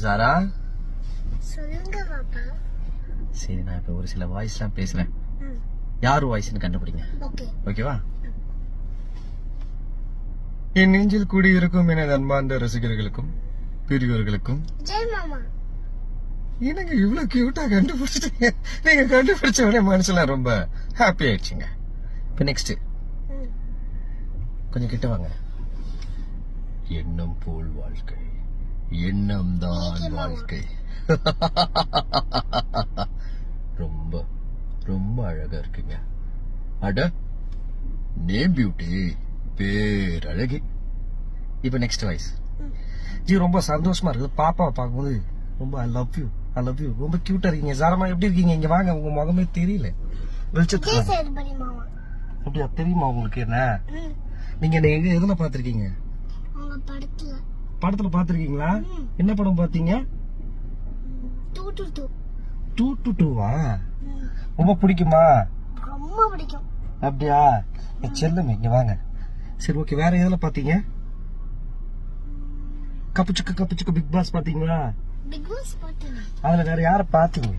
ஜாரா சொல்லுங்க பாப்பா. சரி, நான் இப்ப ஒரு சில வாய்ஸ்லாம் பேசுறேன். யார் வாய்ஸ்னு கண்டுபிடிங்க. ஓகே. ஓகேவா? என் நெஞ்சில் கூடி இருக்கும் என அன்பார்ந்த ரசிகர்களுக்கும் பெரியவர்களுக்கும் ஜெய் மாமா. எனக்கு இவ்வளவு கியூட்டா கண்டுபிடிச்சிட்டீங்க. நீங்க கண்டுபிடிச்ச உடனே மனசுலாம் ரொம்ப ஹாப்பி ஆயிடுச்சுங்க. இப்ப நெக்ஸ்ட் கொஞ்சம் கிட்ட வாங்க. எண்ணம் போல் வாழ்க்கை, எண்ணம் தான் வாழ்க்கை. ரொம்ப ரொம்ப அழகா இருக்குங்க. அட நேம் பியூட்டி, பேரழகி. இப்ப நெக்ஸ்ட் வாய்ஸ். ஜி ரொம்ப சந்தோஷமா இருக்குது பாப்பாவை பார்க்கும்போது. ரொம்ப ஐ love you, I love you. ரொம்ப கியூட்டா இருக்கீங்க. ஜாரமா எப்படி இருக்கீங்க? இங்க வாங்க, உங்க முகமே தெரியல வெளிச்சத்துல. ஜெய் சேதுபதி மாமா. அப்படியா? தெரியுமா உங்களுக்கு? என்ன நீங்க என்ன எங்க எதுல பாத்திருக்கீங்க? உங்க படத்துல. படத்துல பாத்திருக்கீங்களா? என்ன படம் பாத்தீங்க? 222. 222வா? ரொம்ப பிடிக்குமா? ரொம்ப பிடிக்கும். அப்படியா? செல்லுமே இங்க வாங்க. சரி ஓகே, வேற எதுல பாத்தீங்க? கப்புச்சுக்கு பிக் பாஸ் பாத்தீங்களா? பிக் பாஸ் பார்த்தேன். அதுல வேற யார பாத்தீங்க?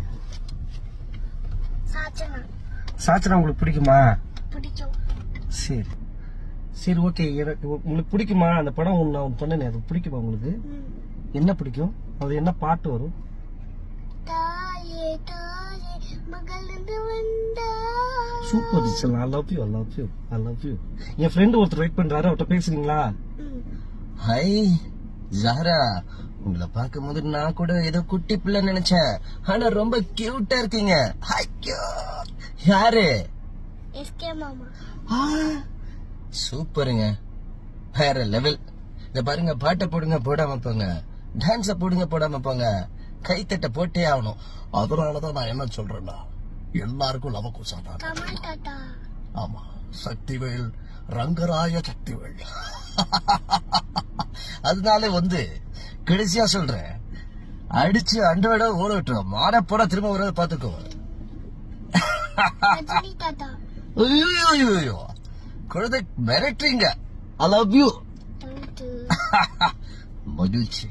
சாச்சனா. சாச்சனா உங்களுக்கு பிடிக்குமா? பிடிக்கும். சரி சரி ஓகே. எனக்கு உங்களுக்கு பிடிக்குமா அந்த படம்? நான் சொன்னேனே, அது பிடிக்குமா உங்களுக்கு? என்ன பிடிக்கும்? அது என்ன பாட்டு வரும்? தாயே தாயே மகளிருந்து வந்தா. சூப்பர் ஜிசல். I love you, I love you, I love you. என் ஃப்ரெண்ட் ஒருத்தர் வெயிட் பண்றாரு, அவர்கிட்ட பேசுறீங்களா? ஹாய் ஜாரா, உங்களை பார்க்கும்போது நான் கூட ஏதோ குட்டி பிள்ளை நினைச்சேன். ஆனா ரொம்ப கியூட்டா இருக்கீங்க. யாரு? எஸ்கே மாமா. சூப்பருங்க, வேற லெவல். இத பாருங்க, பாட்டை போடுங்க போடாம போங்க, டான்ஸ போடுங்க போடாம போங்க, கைத்தட்ட போட்டே ஆகணும். அதனாலதான் நான் என்ன சொல்றேன்னா, எல்லாருக்கும் லவகுசம் தான். கமல் டாடா. ஆமா, சக்திவேல், ரங்கராய சக்திவேல். அதனால கடைசியா சொல்றேன், அடிச்சு அண்டோட ஓட விட்டுரும். மாட போட திரும்ப வர பாத்துக்கோ. ரஜினி டாடா. ஐயோ குழந்தை மிரட்டுறீங்க. I love you. Thank you. மகிழ்ச்சி.